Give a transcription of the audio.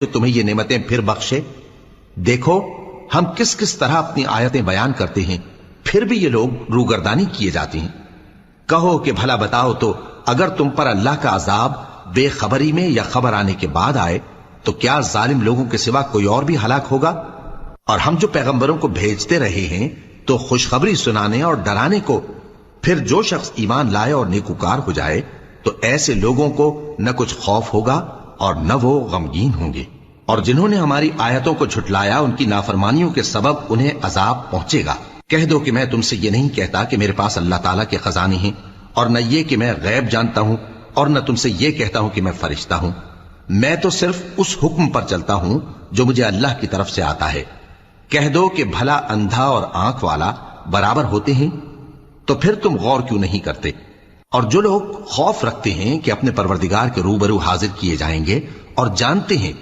जो तुम्हें ये नेमतें फिर बख्शे। देखो हम किस किस तरह अपनी आयतें बयान करते हैं, फिर भी ये लोग रूगर्दानी किए जाते हैं। कहो कि भला बताओ तो अगर तुम पर अल्लाह का अजाब बेखबरी में या खबर आने के बाद आए तो क्या जालिम लोगों के सिवा कोई और भी हलाक होगा? और हम जो पैगंबरों को भेजते रहे हैं तो खुशखबरी सुनाने और डराने को। फिर जो शख्स ईमान लाए और नेकुकार हो जाए तो ऐसे लोगों को न कुछ खौफ होगा और न वो गमगीन होंगे। और जिन्होंने हमारी आयतों को झुटलाया उनकी नाफरमानियों के सबब उन्हें अजाब पहुंचेगा। कह दो कि मैं तुमसे ये नहीं कहता कि मेरे पास अल्लाह ताला के खजाने हैं, और न ये कि मैं गैब जानता हूं, और न तुमसे ये कहता हूं कि मैं फरिश्ता हूं। मैं तो सिर्फ उस हुक्म पर चलता हूं जो मुझे अल्लाह की तरफ से आता है। कह दो कि भला अंधा और आंख वाला बराबर होते हैं? तो फिर तुम गौर क्यों नहीं करते? और जो लोग खौफ रखते हैं कि अपने परवरदिगार के रूबरू हाजिर किए जाएंगे और जानते हैं